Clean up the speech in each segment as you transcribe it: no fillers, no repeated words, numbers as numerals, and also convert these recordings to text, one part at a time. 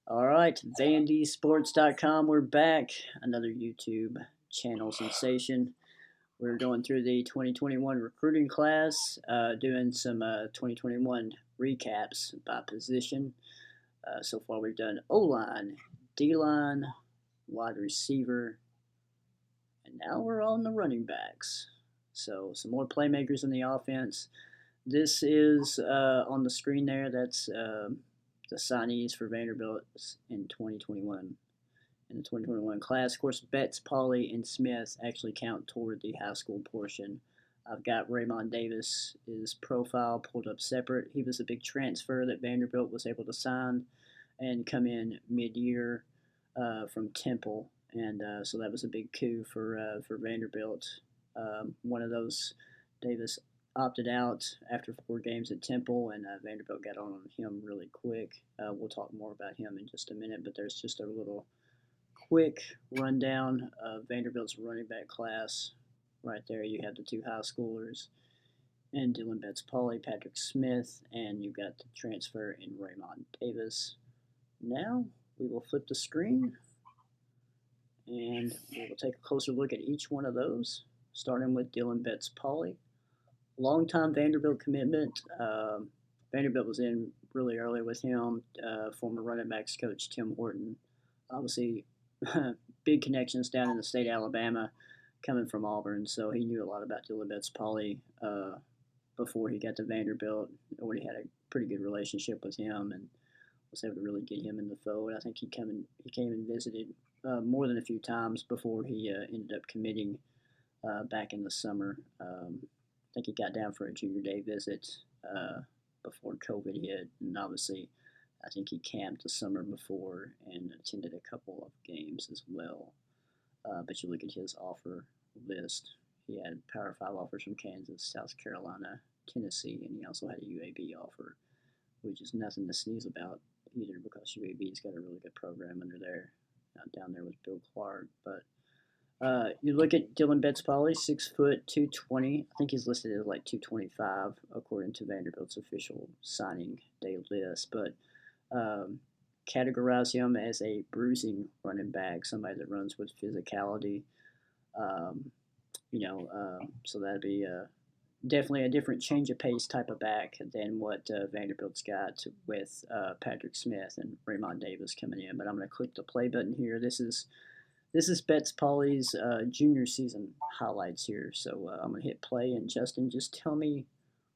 All right, VandySports.com. We're back. Another YouTube channel sensation. We're going through the 2021 recruiting class, doing some 2021 recaps by position. So far, we've done O line, D line, wide receiver, and now we're on the running backs. So, some more playmakers in the offense. This is on the screen there. That's the signees for Vanderbilt in 2021. In the 2021 class, of course, Betts-pauley and Smith actually count toward the high school portion. I've got Raymond Davis's profile pulled up separate. He was a big transfer that Vanderbilt was able to sign and come in mid-year from Temple, and so that was a big coup for Vanderbilt. One of those, Davis opted out after 4 games at Temple, and Vanderbilt got on him really quick. We'll talk more about him in just a minute, but there's just a little quick rundown of Vanderbilt's running back class. Right there, you have the two high schoolers and Dylan Betts-pauley, Patrick Smith, and you've got the transfer in Raymond Davis. Now we will flip the screen and we will take a closer look at each one of those, starting with Dylan Betts-pauley. Longtime Vanderbilt commitment. Vanderbilt was in really early with him. Former running backs coach Tim Horton. Obviously, big connections down in the state of Alabama coming from Auburn, so he knew a lot about Dylan Betts-pauley before he got to Vanderbilt. Already had a pretty good relationship with him and was able to really get him in the fold. I think he came and visited more than a few times before he ended up committing back in the summer. I think he got down for a junior day visit before COVID hit, and obviously I think he camped the summer before and attended a couple of games as well. But you look at his offer list, he had Power 5 offers from Kansas, South Carolina, Tennessee, and he also had a UAB offer, which is nothing to sneeze about either because UAB's got a really good program under there, down there with Bill Clark. But you look at Dylan Betts-pauley, 6 foot, 220. I think he's listed as like 225 according to Vanderbilt's official signing day list. But categorize him as a bruising running back, somebody that runs with physicality. Um, so that'd be definitely a different change of pace type of back than what Vanderbilt's got with Patrick Smith and Raymond Davis coming in. But I'm going to click the play button here. This is Betts-pauley's junior season highlights here. So I'm going to hit play. And Justin, just tell me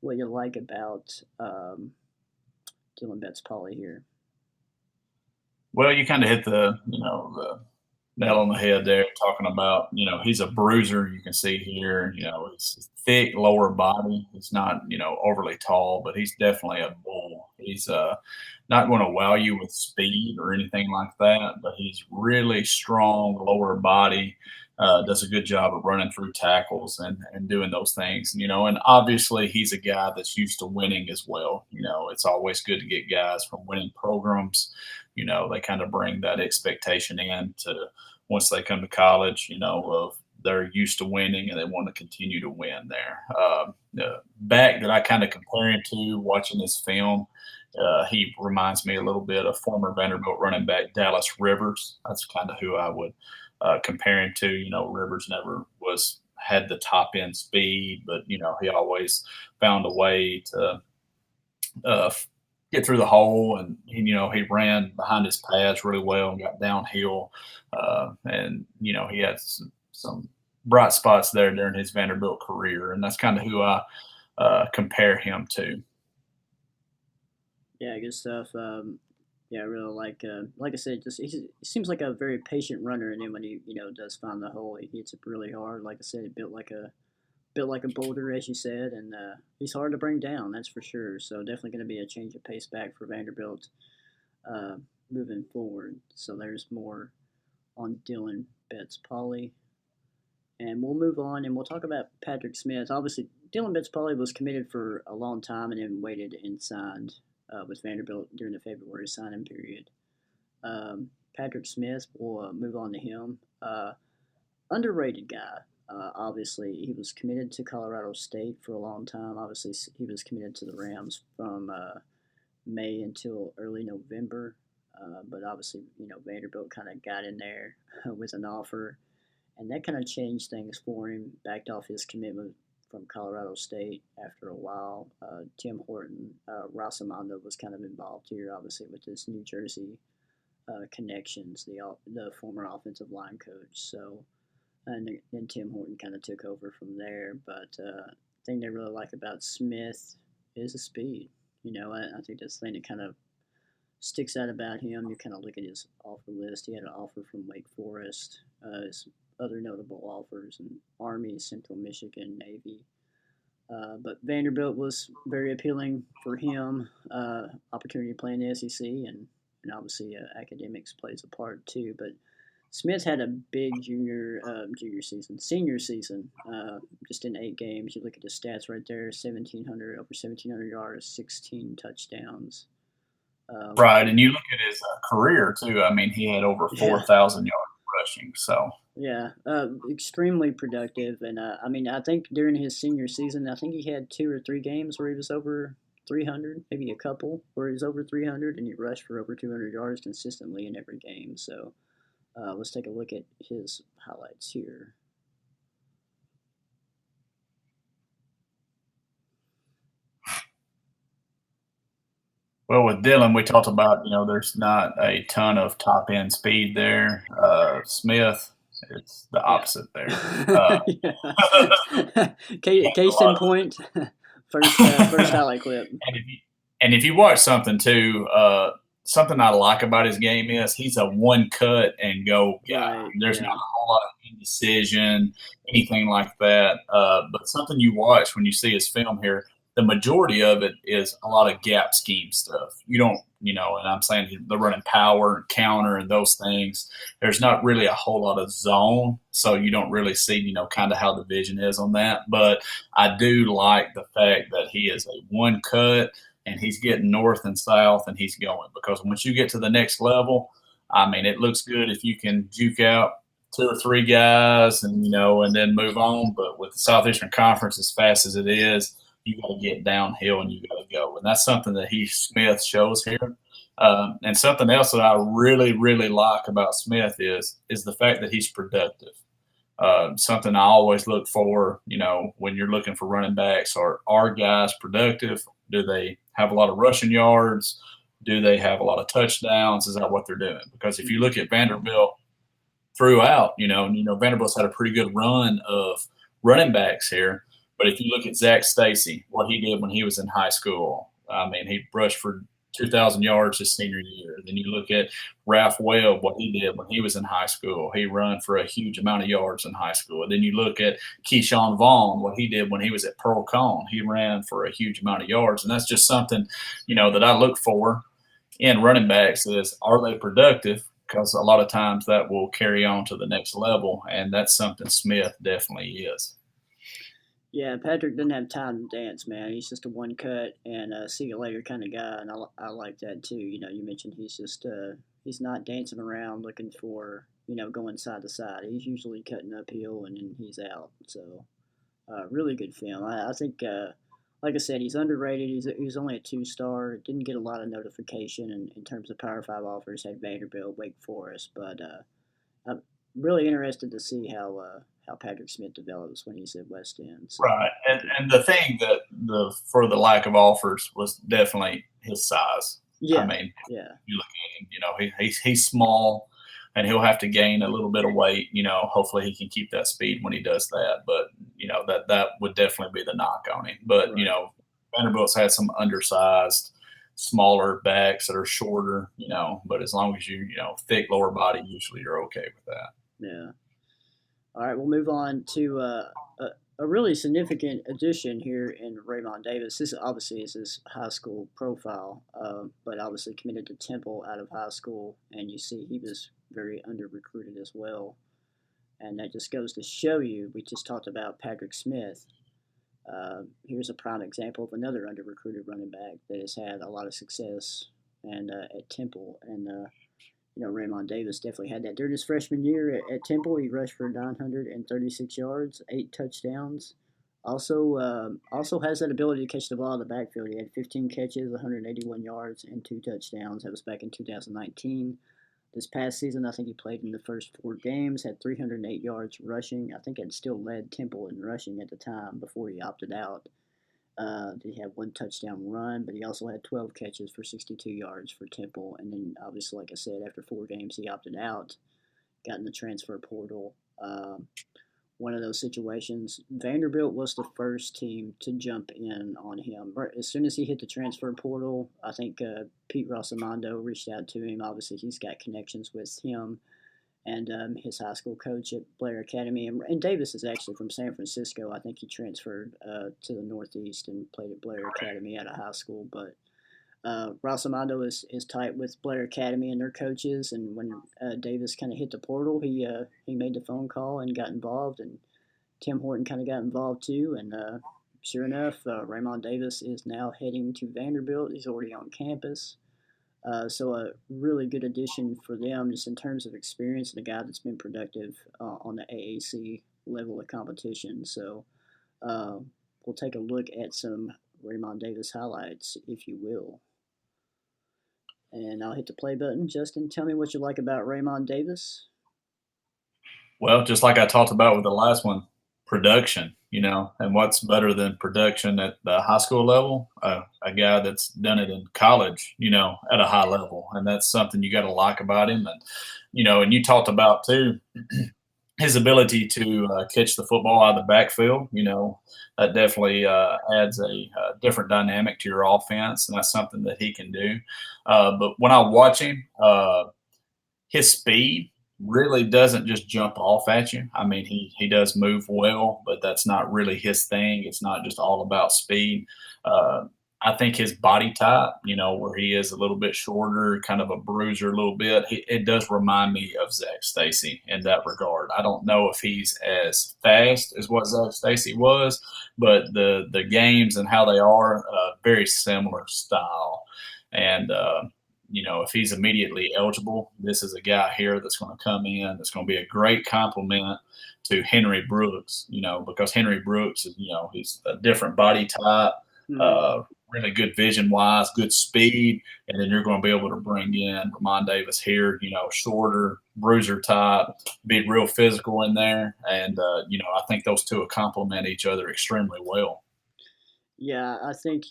what you like about Dylan Betts-pauley here. Well, you kind of hit the nail on the head there, talking about, he's a bruiser. You can see here, he's thick lower body. He's not, overly tall, but he's definitely a bull. He's not going to wow you with speed or anything like that, but he's really strong lower body. Does a good job of running through tackles and doing those things, and obviously he's a guy that's used to winning as well. It's always good to get guys from winning programs. They kind of bring that expectation in to once they come to college, of they're used to winning and they want to continue to win there. The back that I kind of compare him to watching this film, he reminds me a little bit of former Vanderbilt running back Dallas Rivers. That's kind of who I would compare him to. Rivers never had the top end speed, but he always found a way to uh, get through the hole, and he ran behind his pads really well and got downhill, and he had some bright spots there during his Vanderbilt career, and that's kind of who I compare him to. Yeah, good stuff. Yeah, I really like I said, just he seems like a very patient runner, and then when he does find the hole, he hits it really hard. Like I said, he built like a boulder, as you said, and he's hard to bring down. That's for sure. So definitely going to be a change of pace back for Vanderbilt uh, moving forward. So there's more on Dylan Betts-pauley, and we'll move on and we'll talk about Patrick Smith. Obviously, Dylan Betts-pauley was committed for a long time and then waited and signed with Vanderbilt during the February signing period. Patrick Smith, we'll move on to him. Underrated guy. Obviously, he was committed to Colorado State for a long time. Obviously, he was committed to the Rams from May until early November. But obviously, Vanderbilt kind of got in there with an offer, and that kind of changed things for him. Backed off his commitment from Colorado State after a while. Tim Horton, Rosamondo was kind of involved here, obviously, with this New Jersey connections, the former offensive line coach. So, and then Tim Horton kind of took over from there. But the thing they really like about Smith is the speed. I think that's the thing that kind of sticks out about him. You kind of look at his offer list. He had an offer from Wake Forest, his other notable offers, and Army, Central Michigan, Navy. But Vanderbilt was very appealing for him. Opportunity to play in the SEC, and obviously academics plays a part too. But Smith had a big senior season, just in 8 games. You look at the stats right there: 1,700 yards, 16 touchdowns. Right, and you look at his career too. I mean, he had over Yeah, 4,000 yards rushing. So yeah, extremely productive. And I think during his senior season, I think he had 2 or 3 games where he was over 300, maybe a couple where he was over 300, and he rushed for over 200 yards consistently in every game. So let's take a look at his highlights here. well, with Dylan, we talked about there's not a ton of top end speed there. Smith, it's the Yeah. opposite there. Uh, Yeah. gained a Case lot in of point, first highlight clip. And if you watch something too, something I like about his game is he's a one cut and go guy. Right. There's not Yeah. a whole lot of indecision, anything like that. But something you watch when you see his film here, the majority of it is a lot of gap scheme stuff. You don't, and I'm saying they're running power and counter and those things. There's not really a whole lot of zone, so you don't really see, kind of how the vision is on that. But I do like the fact that he is a one cut and he's getting north and south and he's going because once you get to the next level, I mean, it looks good if you can juke out 2 or 3 guys and then move on. But with the Southeastern Conference, as fast as it is, you got to get downhill and you got to go. And that's something that Smith shows here. And something else that I really, really like about Smith is the fact that he's productive. Something I always look for, when you're looking for running backs, are guys productive? Do they have a lot of rushing yards? Do they have a lot of touchdowns? Is that what they're doing? Because if you look at Vanderbilt throughout, Vanderbilt's had a pretty good run of running backs here. But if you look at Zach Stacy, what he did when he was in high school, I mean, he rushed for 2,000 yards his senior year. Then you look at Ralph Webb, what he did when he was in high school. He ran for a huge amount of yards in high school. And then you look at Keyshawn Vaughn, what he did when he was at Pearl Cone. He ran for a huge amount of yards. And that's just something, that I look for in running backs is, are they productive? Because a lot of times that will carry on to the next level. And that's something Smith definitely is. Yeah, Patrick doesn't have time to dance, man. He's just a one cut and see you later kind of guy, and I like that too. You mentioned he's not dancing around looking for going side to side. He's usually cutting uphill and then he's out. So really good film. I think, like I said, he's underrated. He's only a 2 star. Didn't get a lot of notification in terms of Power Five offers. Had Vanderbilt, Wake Forest, but I'm really interested to see how Patrick Smith develops when he's at West End. So Right. And the thing that for the lack of offers was definitely his size. I yeah, mean, yeah, you look at him, he's small and he'll have to gain a little bit of weight. Hopefully he can keep that speed when he does that. But, that would definitely be the knock on him. But, right, Vanderbilt's had some undersized, smaller backs that are shorter, but as long as thick lower body, usually you're okay with that. yeah. All right, we'll move on to a really significant addition here in Raymond Davis. This obviously is his high school profile, but obviously committed to Temple out of high school, and you see he was very under recruited as well. And that just goes to show you. We just talked about Patrick Smith. Here's a prime example of another under recruited running back that has had a lot of success and at Temple. And Raymond Davis definitely had that. During his freshman year at Temple, he rushed for 936 yards, 8 touchdowns. Also has that ability to catch the ball in the backfield. He had 15 catches, 181 yards, and 2 touchdowns. That was back in 2019. This past season, I think he played in the first 4 games, had 308 yards rushing. I think it still led Temple in rushing at the time before he opted out. He had 1 touchdown run, but he also had 12 catches for 62 yards for Temple. And then, obviously, like I said, after 4 games, he opted out, got in the transfer portal. One of those situations. Vanderbilt was the first team to jump in on him. Right, as soon as he hit the transfer portal, I think Pete Rossimondo reached out to him. Obviously, he's got connections with him and his high school coach at Blair Academy. And Davis is actually from San Francisco. I think he transferred to the Northeast and played at Blair Academy out of high school. But Rossimondo is tight with Blair Academy and their coaches. And when Davis kind of hit the portal, he made the phone call and got involved. And Tim Horton kind of got involved too. And sure enough, Raymond Davis is now heading to Vanderbilt. He's already on campus. So a really good addition for them, just in terms of experience, and a guy that's been productive on the AAC level of competition. So we'll take a look at some Raymond Davis highlights, if you will. And I'll hit the play button. Justin, tell me what you like about Raymond Davis. Well, just like I talked about with the last one, production, and what's better than production at the high school level? A guy that's done it in college, at a high level. And that's something you got to like about him. And you talked about too his ability to catch the football out of the backfield. That definitely adds a different dynamic to your offense. And that's something that he can do. But when I watch him, his speed really doesn't just jump off at you. I mean, he does move well, but that's not really his thing. It's not just all about speed. Uh, I think his body type, where he is a little bit shorter, kind of a bruiser a little bit, it does remind me of Zach Stacy in that regard. I don't know if he's as fast as what Zach Stacy was, but the games and how they are very similar style. And if he's immediately eligible, this is a guy here that's going to come in, that's going to be a great compliment to Henry Brooks, because Henry Brooks is, he's a different body type, Mm-hmm. really good vision wise, good speed. And then you're going to be able to bring in Ramon Davis here, shorter, bruiser type, be real physical in there. And, I think those two will complement each other extremely well. Yeah, I think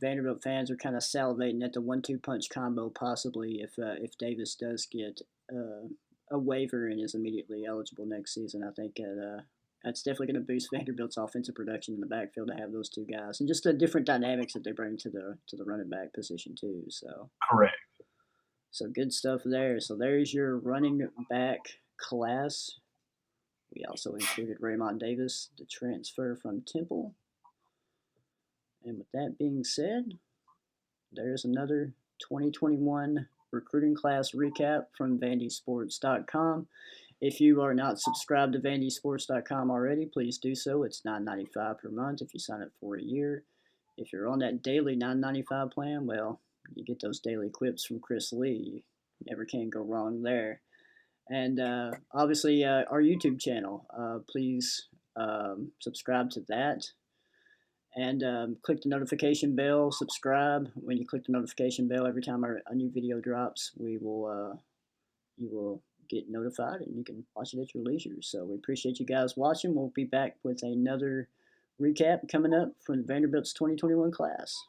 Vanderbilt fans are kind of salivating at the 1-2 punch combo, possibly if Davis does get uh, a waiver and is immediately eligible next season. I think that's definitely going to boost Vanderbilt's offensive production in the backfield to have those two guys, and just the different dynamics that they bring to the running back position too. Correct. So good stuff there. So there's your running back class. We also included Raymond Davis, the transfer from Temple. And with that being said, there's another 2021 recruiting class recap from vandysports.com. If you are not subscribed to vandysports.com already, please do so. It's $9.95 per month if you sign up for a year. If you're on that daily $9.95 plan, well, you get those daily clips from Chris Lee. You never can go wrong there. And obviously, our YouTube channel. Please subscribe to that and click the notification bell. Subscribe. When you click the notification bell, every time a new video drops, you will get notified and you can watch it at your leisure. So we appreciate you guys watching. We'll be back with another recap coming up from Vanderbilt's 2021 class.